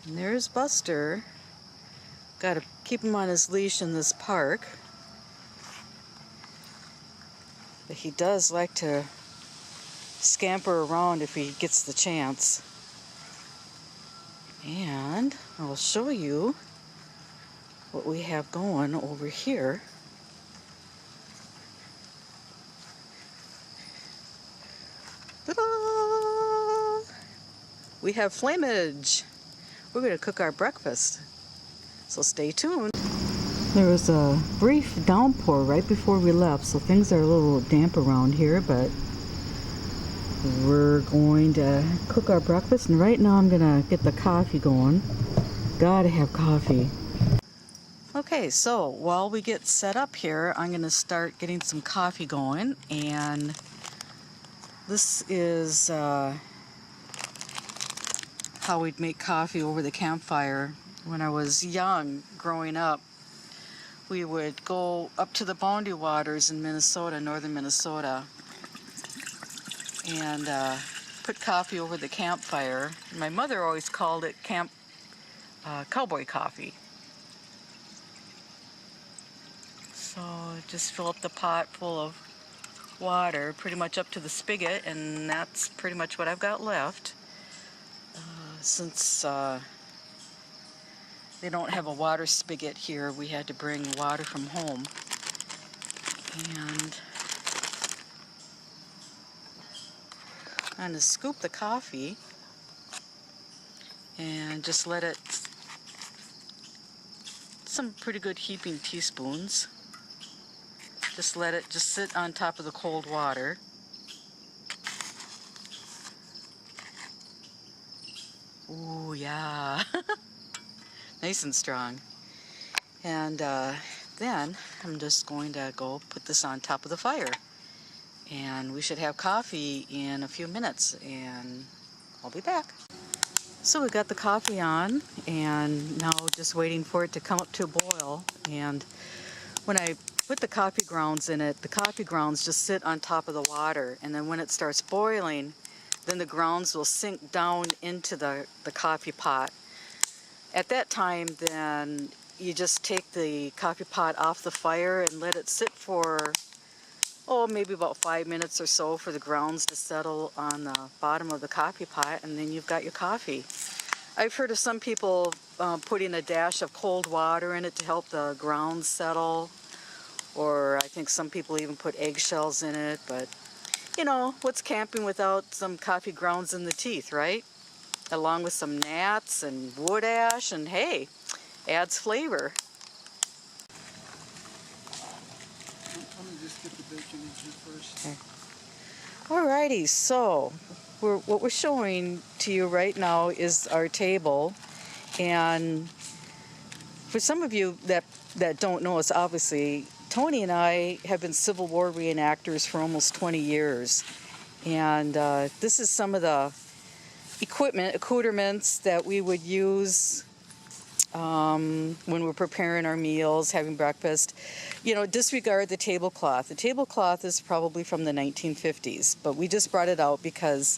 And there's Buster. Got to keep him on his leash in this park. But he does like to scamper around if he gets the chance. And I'll show you what we have going over here. Ta-da! We have flammage. We're going to cook our breakfast. So stay tuned. There was a brief downpour right before we left, so things are a little damp around here, but we're going to cook our breakfast, and right now I'm gonna get the coffee going. Gotta have coffee. Okay, so while we get set up here, I'm gonna start getting some coffee going, and this is how we'd make coffee over the campfire when I was young, growing up. We would go up to the Boundary Waters in Minnesota, northern Minnesota, and put coffee over the campfire. My mother always called it cowboy coffee. So just fill up the pot full of water, pretty much up to the spigot, and that's pretty much what I've got left. Since they don't have a water spigot here, we had to bring water from home. And I'm going to scoop the coffee and just let it, some pretty good heaping teaspoons, just let it just sit on top of the cold water. Ooh, yeah. Nice and strong. And then I'm just going to go put this on top of the fire. And we should have coffee in a few minutes, and I'll be back. So we got the coffee on, and now just waiting for it to come up to a boil. And when I put the coffee grounds in it, the coffee grounds just sit on top of the water, and then when it starts boiling, then the grounds will sink down into the coffee pot. At that time, then you just take the coffee pot off the fire and let it sit for, maybe about 5 minutes or so for the grounds to settle on the bottom of the coffee pot, and then you've got your coffee. I've heard of some people putting a dash of cold water in it to help the grounds settle, or I think some people even put eggshells in it, but you know, what's camping without some coffee grounds in the teeth, right? Along with some gnats and wood ash, and hey, adds flavor. Let me just get the bacon in here first. Okay. Alrighty, so what we're showing to you right now is our table, and for some of you that don't know us, obviously, Tony and I have been Civil War reenactors for almost 20 years, and this is some of the accoutrements that we would use when we're preparing our meals, having breakfast. You know, disregard the tablecloth. The tablecloth is probably from the 1950s, but we just brought it out because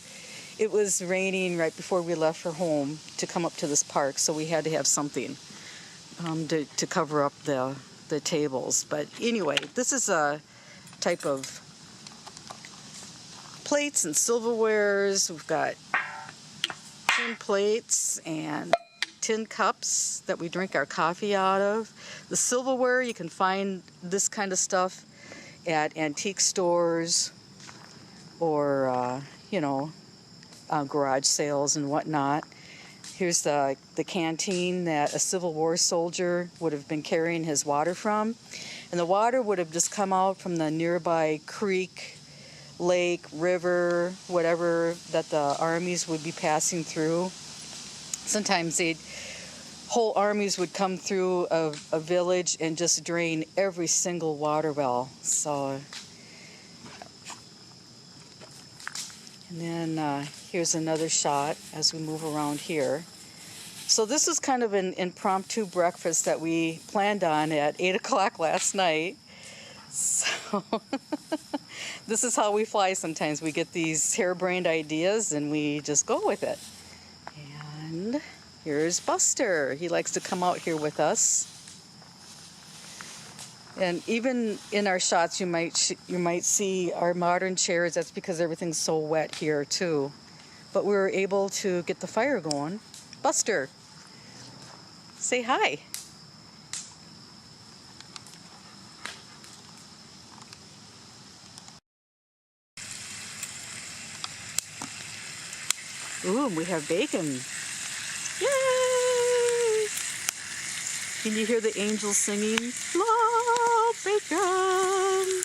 it was raining right before we left for home to come up to this park, so we had to have something to cover up the tables. But anyway, this is a type of plates and silverwares. We've got tin plates and tin cups that we drink our coffee out of. The silverware, you can find this kind of stuff at antique stores or garage sales and whatnot. Here's the canteen that a Civil War soldier would have been carrying his water from, and the water would have just come out from the nearby creek, lake, river, whatever that the armies would be passing through. Sometimes whole armies would come through a village and just drain every single water well. So, and then here's another shot as we move around here. So this is kind of an impromptu breakfast that we planned on at 8 o'clock last night. So this is how we fly sometimes. We get these harebrained ideas and we just go with it. And Here's Buster. He likes to come out here with us. And even in our shots, you might see our modern chairs. That's because everything's so wet here too. But we were able to get the fire going. Buster, say hi. Ooh, and we have bacon. Yay! Can you hear the angels singing? Love bacon!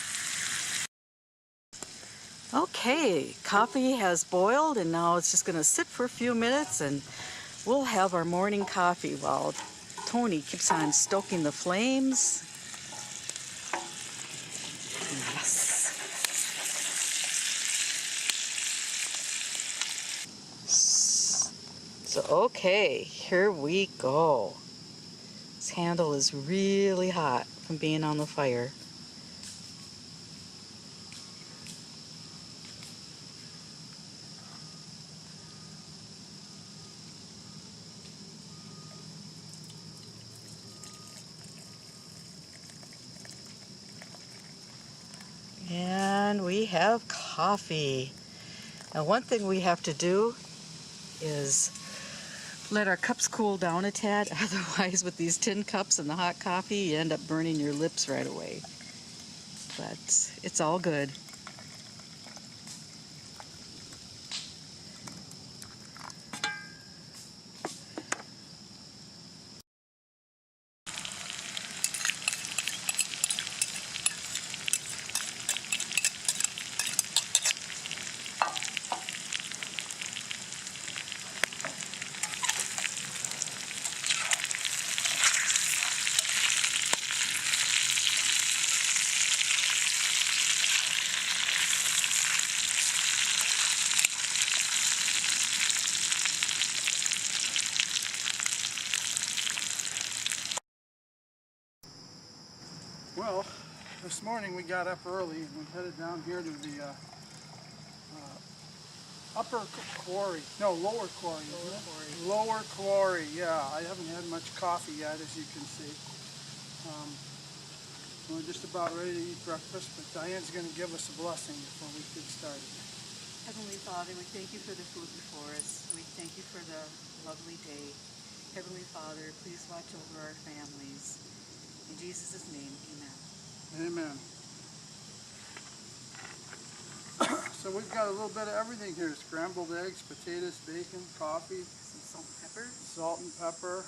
Okay, coffee has boiled and now it's just gonna sit for a few minutes and we'll have our morning coffee while Tony keeps on stoking the flames. Yes. So, okay, here we go. This handle is really hot from being on the fire. And we have coffee. Now, one thing we have to do is let our cups cool down a tad. Otherwise, with these tin cups and the hot coffee, you end up burning your lips right away. But it's all good. Well, this morning we got up early and we headed down here to the upper quarry. No, lower quarry. Lower quarry, yeah. I haven't had much coffee yet, as you can see. We're just about ready to eat breakfast, but Diane's going to give us a blessing before we get started. Heavenly Father, we thank you for the food before us. We thank you for the lovely day. Heavenly Father, please watch over our families. In Jesus' name, amen. Amen. So we've got a little bit of everything here. Scrambled eggs, potatoes, bacon, coffee. Some salt and pepper. Salt and pepper.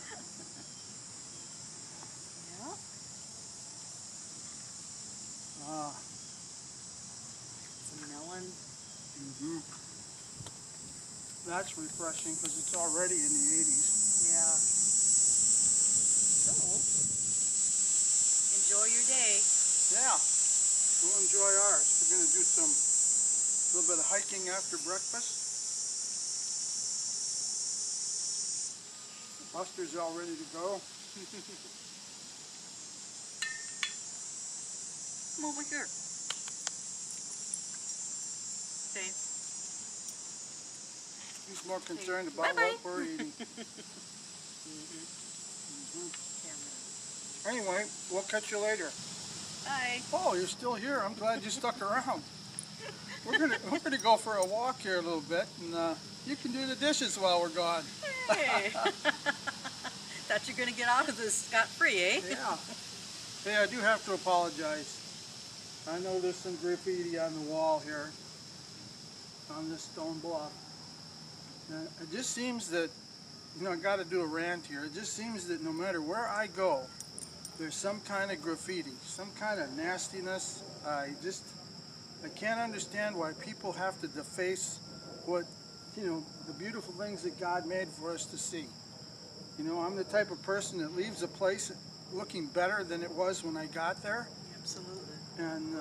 Yeah. Some melon. That's refreshing because it's already in the 80s. Yeah. So, enjoy your day. Yeah, we'll enjoy ours. We're going to do a little bit of hiking after breakfast. Buster's all ready to go. Come over here. Okay. He's more concerned about Bye-bye. what we're eating. Anyway, we'll catch you later. Bye. Oh, you're still here. I'm glad you stuck around. We're gonna go for a walk here a little bit, and you can do the dishes while we're gone. Hey. Thought you're gonna get out of this scot-free, eh? Yeah. Hey, I do have to apologize. I know there's some graffiti on the wall here on this stone bluff. And it just seems that, you know, I got to do a rant here. It just seems that no matter where I go, there's some kind of graffiti, some kind of nastiness. I can't understand why people have to deface what, you know, the beautiful things that God made for us to see. You know, I'm the type of person that leaves a place looking better than it was when I got there. Absolutely. And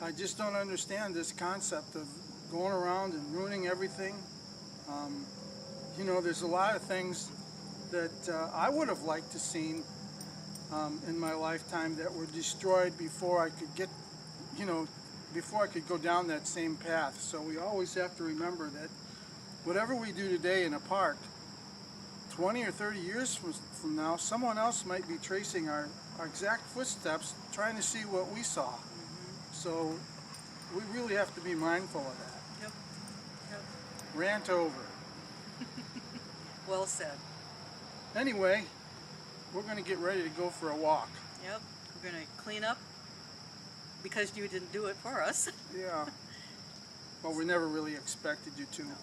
I just don't understand this concept of going around and ruining everything. You know, there's a lot of things that I would have liked to seen in my lifetime that were destroyed before I could get, you know, before I could go down that same path. So we always have to remember that whatever we do today in a park, 20 or 30 years from now, someone else might be tracing our exact footsteps, trying to see what we saw. So we really have to be mindful of that. Yep. Yep. Rant over. Well said. Anyway, we're going to get ready to go for a walk. Yep. We're going to clean up because you didn't do it for us. Yeah. Well, we never really expected you to. No.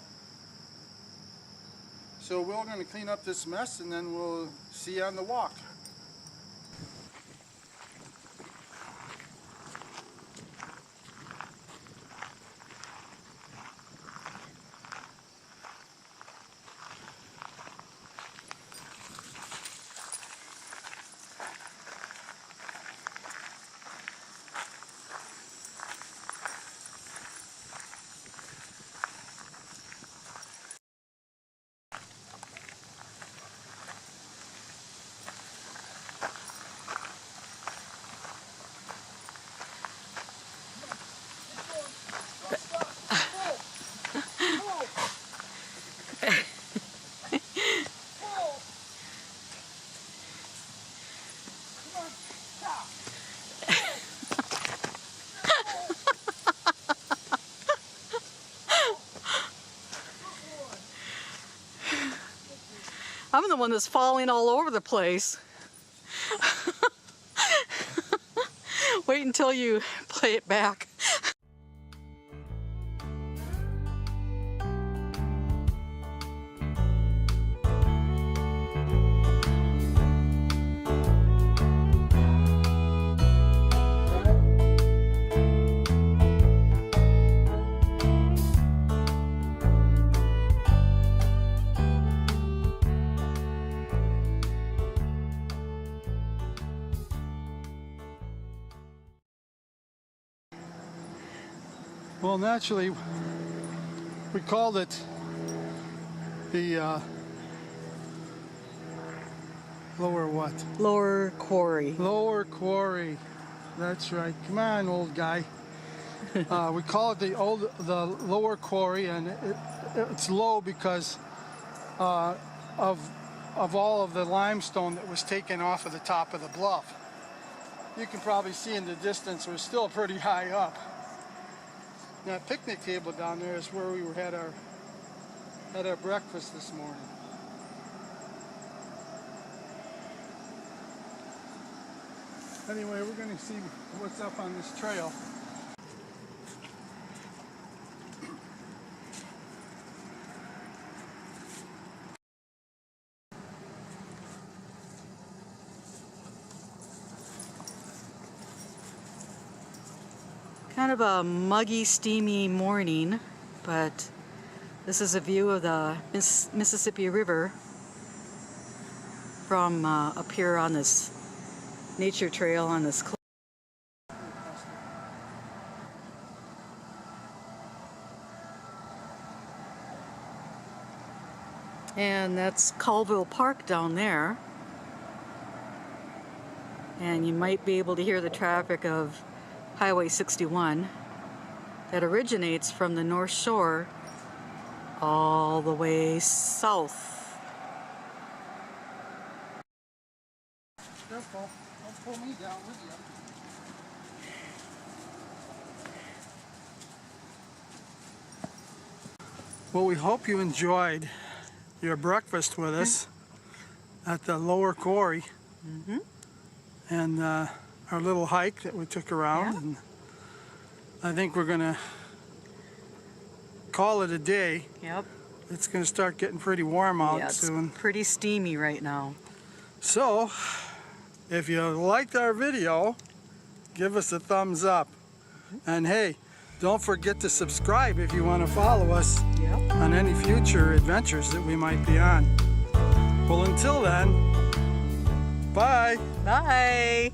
So we're going to clean up this mess and then we'll see you on the walk. I'm the one that's falling all over the place. Wait until you play it back. Well, naturally, we called it the lower what? Lower Quarry. Lower Quarry. That's right. Come on, old guy. We call it the lower Quarry, and it's low because of all of the limestone that was taken off of the top of the bluff. You can probably see in the distance we're still pretty high up. That picnic table down there is where we had our breakfast this morning. Anyway, we're going to see what's up on this trail. Kind of a muggy, steamy morning, but this is a view of the Mississippi River from up here on this nature trail on this cliff. And that's Colville Park down there. And you might be able to hear the traffic of Highway 61 that originates from the North Shore all the way south. Careful, don't pull me down with you. Well, we hope you enjoyed your breakfast with us at the Lower Quarry. And our little hike that we took around. Yeah. And I think we're gonna call it a day. Yep. It's gonna start getting pretty warm out soon. It's pretty steamy right now. So, if you liked our video, give us a thumbs up. And hey, don't forget to subscribe if you want to follow us on any future adventures that we might be on. Well, until then, bye. Bye.